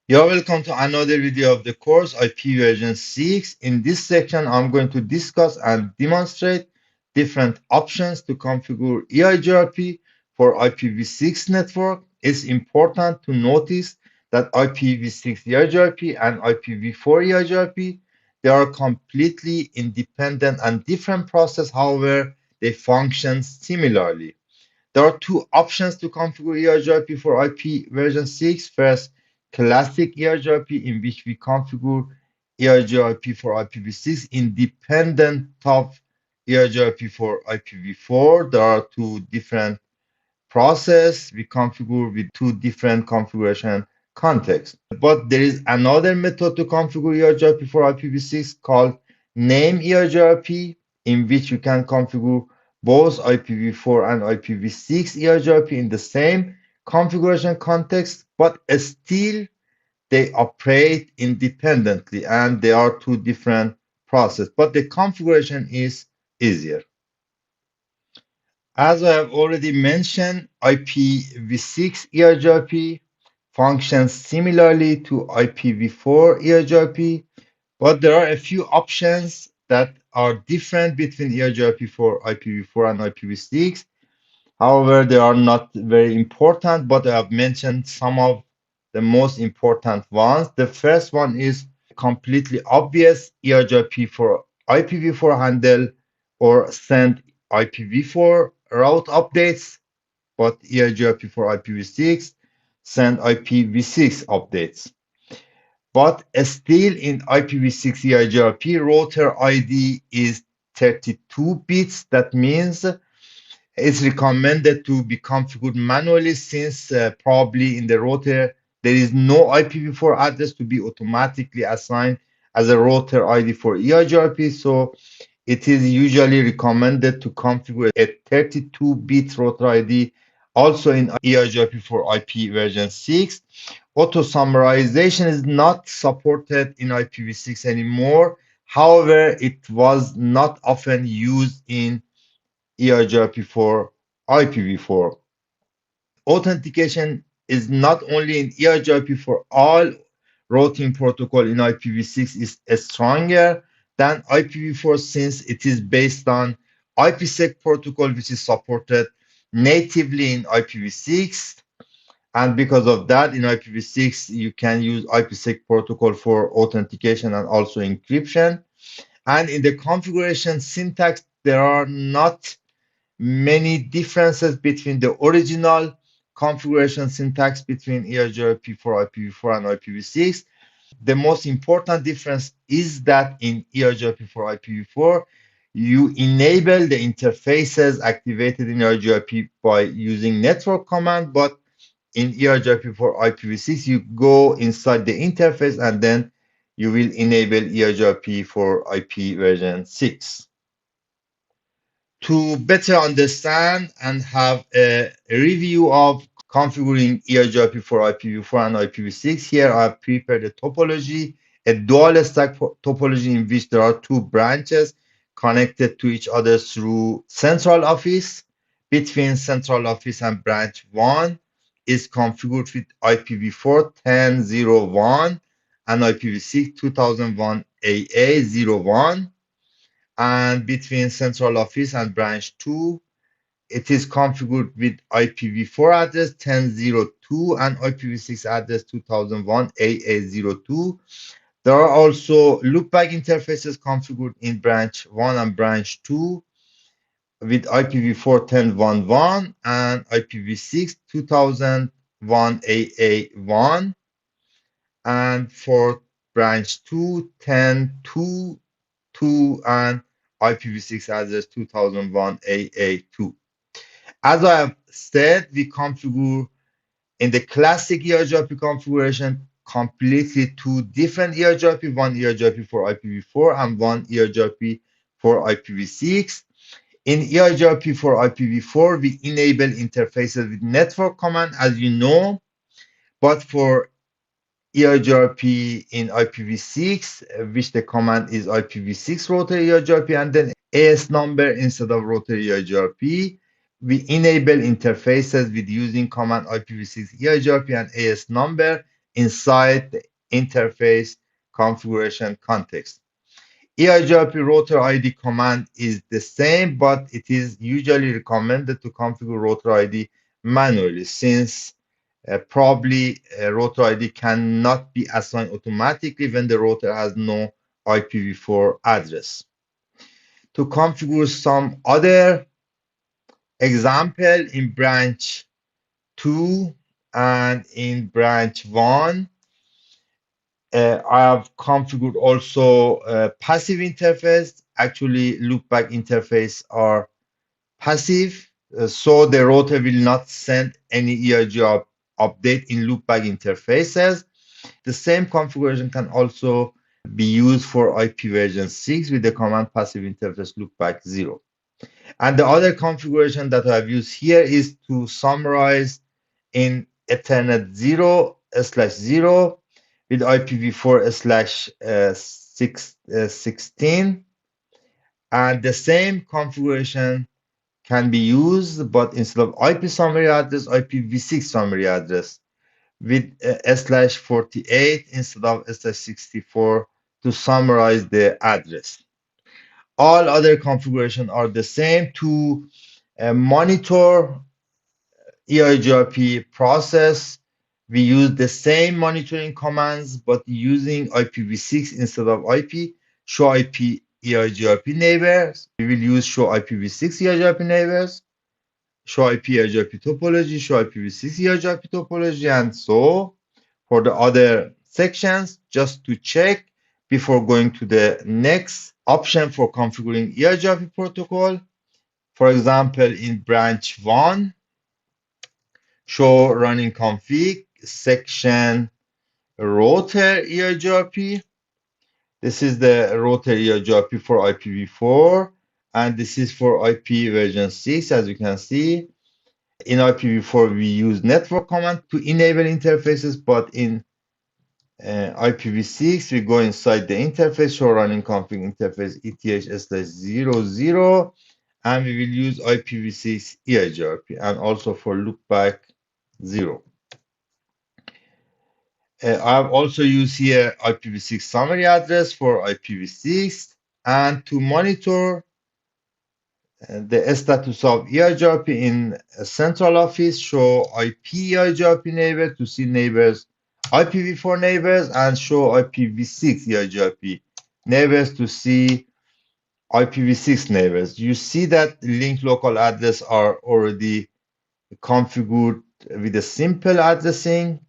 You're welcome to another video of the course IP version 6. In this section, I'm going to discuss and demonstrate different options to configure EIGRP for IPv6 network. It's important to notice that IPv6 EIGRP and IPv4 EIGRP, they are completely independent and different process. However, they function similarly. There are two options to configure EIGRP for IP version 6. First, classic EIGRP, in which we configure EIGRP for IPv6 independent of EIGRP for IPv4. There are two different process we configure with two different configuration contexts. But there is another method to configure EIGRP for IPv6 called name EIGRP, in which you can configure both IPv4 and IPv6 EIGRP in the same configuration context, but still they operate independently and they are two different processes. But the configuration is easier. As I have already mentioned, IPv6 EIGRP functions similarly to IPv4 EIGRP, but there are a few options that are different between EIGRP for IPv4 and IPv6. However, they are not very important, but I have mentioned some of the most important ones. The first one is completely obvious EIGRP for IPv4 handle or send IPv4 route updates, but EIGRP for IPv6 send IPv6 updates. But still in IPv6 EIGRP, router ID is 32 bits. That means it's recommended to be configured manually since probably in the router there is no IPv4 address to be automatically assigned as a router ID for EIGRP. So it is usually recommended to configure a 32-bit router ID also in EIGRP for IP version 6. Auto summarization is not supported in IPv6 anymore. However, it was not often used in EIGRP for IPv4. Authentication is not only in EIGRP for all routing protocol in IPv6 is stronger than IPv4 since it is based on IPsec protocol, which is supported natively in IPv6. And because of that, in IPv6, you can use IPsec protocol for authentication and also encryption. And in the configuration syntax, there are not many differences between the original configuration syntax between EIGRP for IPv4 and IPv6. The most important difference is that in EIGRP for IPv4, you enable the interfaces activated in EIGRP by using network command, but in EIGRP for IPv6, you go inside the interface and then you will enable EIGRP for IP version 6. To better understand and have a review of configuring EIGRP for IPv4 and IPv6, here I've prepared a topology, a dual stack topology in which there are two branches connected to each other through central office. Between central office and branch 1 is configured with IPv4 10.0.1 and IPv6 2001 AA01, and between central office and branch 2, it is configured with IPv4 address 10.0.2 and IPv6 address 2001 AA02. There are also loopback interfaces configured in branch 1 and branch 2 with IPv4 10.1.1 and IPv6 2001 AA1, and for branch 2 10.2.2 and IPv6 address 2001 AA2. As I have said, we configure in the classic EIGRP configuration completely two different EIGRP, one EIGRP for IPv4 and one EIGRP for IPv6. In EIGRP for IPv4, we enable interfaces with network command, as you know, but for EIGRP in IPv6, which the command is IPv6 router EIGRP and then AS number instead of router EIGRP. We enable interfaces with using command IPv6 EIGRP and AS number inside the interface configuration context. EIGRP router ID command is the same, but it is usually recommended to configure router ID manually since probably router ID cannot be assigned automatically when the router has no IPv4 address. To configure some other example in branch 2 and in branch 1, I have configured also passive interface. Actually, loopback interface are passive, so the router will not send any update in loopback interfaces. The same configuration can also be used for IP version 6 with the command passive interface loopback 0. And the other configuration that I've used here is to summarize in Ethernet 0/0 with IPv4/16. And the same configuration can be used, but instead of IP summary address, IPv6 summary address with /48 instead of /64 to summarize the address. All other configurations are the same. To monitor EIGRP process, we use the same monitoring commands, but using IPv6 instead of IP. Show IP EIGRP neighbors. We will use show IPv6 EIGRP neighbors, show IP EIGRP topology, show IPv6 EIGRP topology, and so for the other sections, just to check before going to the next option for configuring EIGRP protocol. For example, in branch 1, show running config section router EIGRP. This is the router EIGRP for IPv4, and this is for IP version 6, as you can see. In IPv4, we use network command to enable interfaces, but in IPv6, we go inside the interface, show running config interface ETH/00, and we will use IPv6 EIGRP, and also for loopback 0. I've also used here IPv6 summary address for IPv6, and to monitor the status of EIGRP in a central office, show IP EIGRP neighbor to see neighbors, IPv4 neighbors, and show IPv6 EIGRP neighbors to see IPv6 neighbors. You see that link local address are already configured with a simple addressing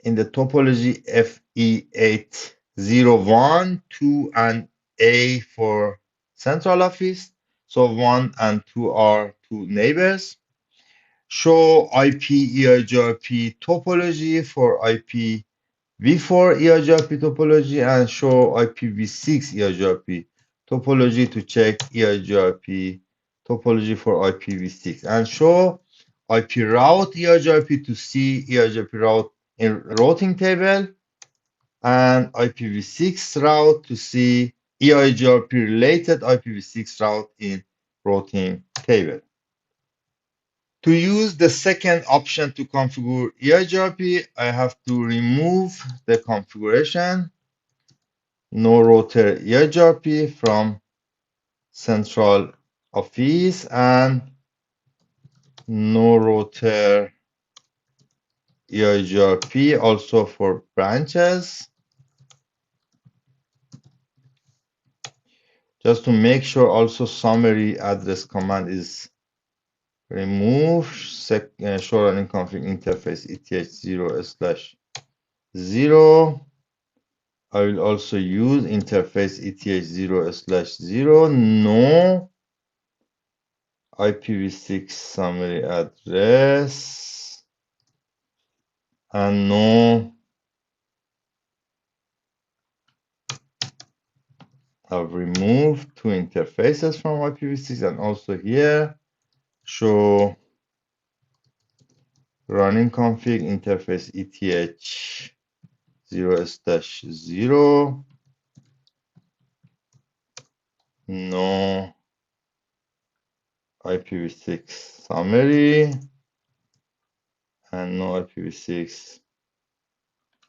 in the topology FE801, 2, and A for central office. So 1 and 2 are two neighbors. Show IP EIGRP topology for IPv4 EIGRP topology, and show IPv6 EIGRP topology to check EIGRP topology for IPv6, and show IP route EIGRP to see EIGRP route in routing table, and IPv6 route to see EIGRP related IPv6 route in routing table. To use the second option to configure EIGRP, I have to remove the configuration no router EIGRP from central office and no router EIGRP also for branches, just to make sure also summary address command is removed. Show running config interface ETH0/0. I will also use interface ETH0/0, no IPv6 summary address, and no, I've removed two interfaces from IPv6, and also here show running config interface ETH0/0, no IPv6 summary, and no IPv6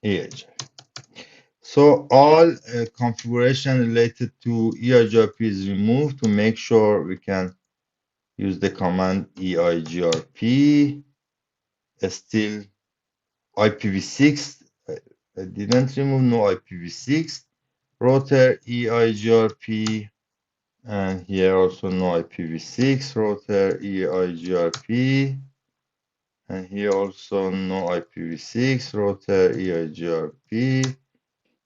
EIGRP. So all configuration related to EIGRP is removed to make sure we can use the command EIGRP. Still IPv6. I didn't remove no IPv6 router EIGRP. And here also no IPv6 router EIGRP. And here also no IPv6 router EIGRP.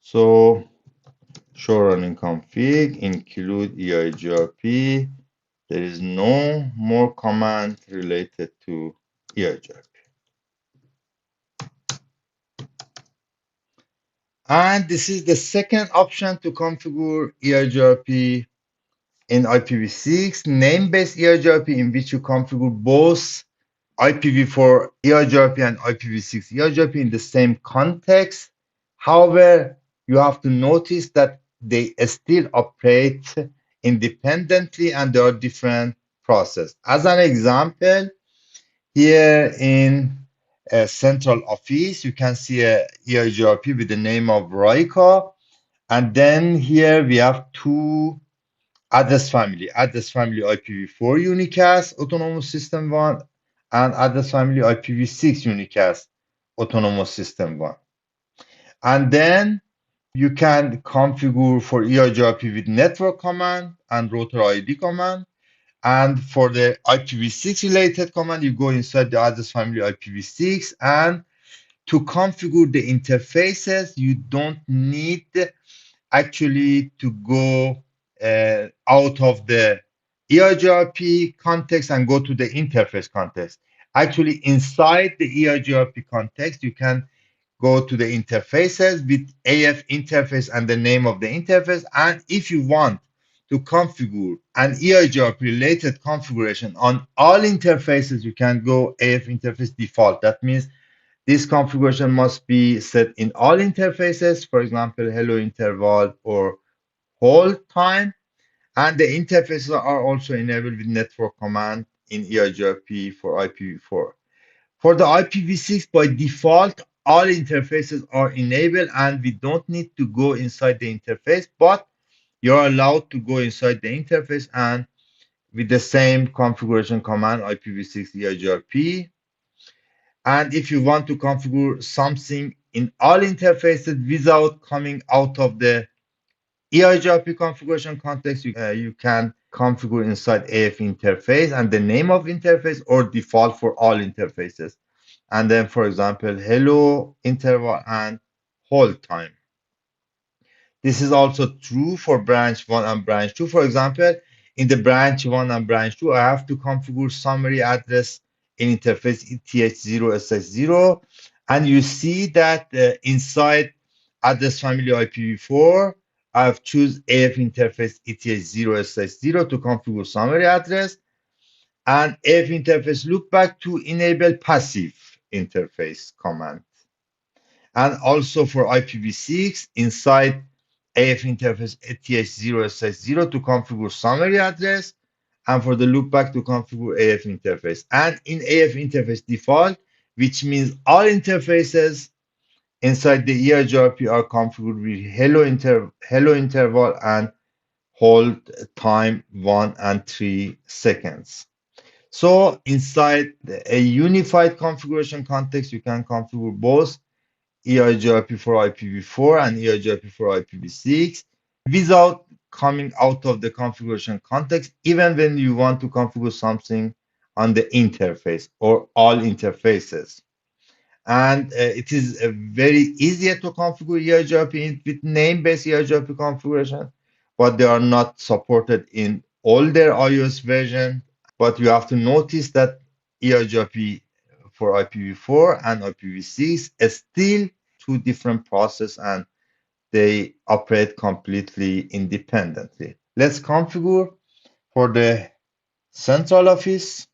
So show running config include EIGRP. There is no more command related to EIGRP. And this is the second option to configure EIGRP in IPv6, name-based EIGRP, in which you configure both IPv4 EIGRP and IPv6 EIGRP in the same context. However, you have to notice that they still operate independently and there are different processes. As an example, here in central office, you can see a EIGRP with the name of Raika. And then here we have two address family IPv4 unicast autonomous system 1 and address family IPv6 unicast autonomous system 1. And then you can configure for EIGRP with network command and router ID command. And for the IPv6 related command, you go inside the address family IPv6. And to configure the interfaces, you don't need actually to go out of the EIGRP context and go to the interface context. Actually, inside the EIGRP context, you can go to the interfaces with AF interface and the name of the interface. And if you want to configure an EIGRP related configuration on all interfaces, you can go AF interface default. That means this configuration must be set in all interfaces, for example, hello interval or hold time. And the interfaces are also enabled with network command in EIGRP for IPv4. For the IPv6, by default, all interfaces are enabled and we don't need to go inside the interface, but you're allowed to go inside the interface and with the same configuration command, IPv6 EIGRP. And if you want to configure something in all interfaces without coming out of the EIGRP configuration context, you can configure inside AF interface and the name of interface or default for all interfaces. And then, for example, hello interval and hold time. This is also true for branch 1 and branch 2. For example, in the branch 1 and branch 2, I have to configure summary address in interface ETH0/0. And you see that inside address family IPv4, I've choose AF interface ETH0/0 to configure summary address and AF interface loopback to enable passive interface command. And also for IPv6, inside AF interface ETH0/0 to configure summary address, and for the loopback to configure AF interface. And in AF interface default, which means all interfaces inside the EIGRP are configured with hello interval and hold time 1 and 3 seconds. So inside a unified configuration context, you can configure both EIGRP for IPv4 and EIGRP for IPv6 without coming out of the configuration context, even when you want to configure something on the interface or all interfaces. And it is very easier to configure EIGRP with name-based EIGRP configuration, but they are not supported in older iOS version. But you have to notice that EIGRP for IPv4 and IPv6 is still two different processes and they operate completely independently. Let's configure for the central office.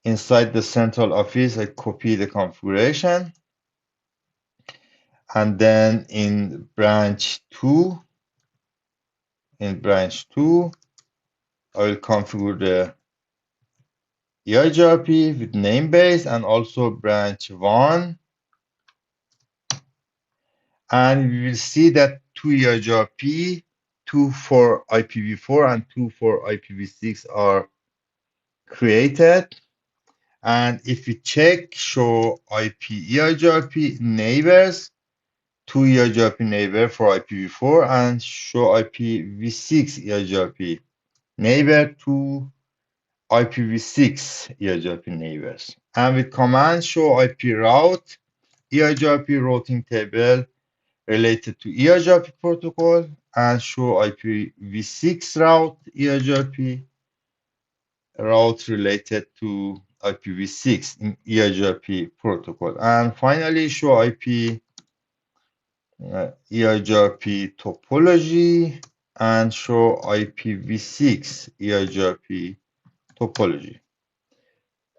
Inside the central office, I copy the configuration. And then in branch 2, I will configure the EIGRP with name base and also branch 1 And we will see that two EIGRP, two for IPv4 and two for IPv6 are created. And if we check show IP EIGRP neighbors, two EIGRP neighbor for IPv4 and show IPv6 EIGRP neighbor to IPv6 EIGRP neighbors. And with command show IP route EIGRP routing table related to EIGRP protocol and show IPv6 route EIGRP route related to IPv6 in EIGRP protocol. And finally, show IP EIGRP topology and show IPv6 EIGRP topology.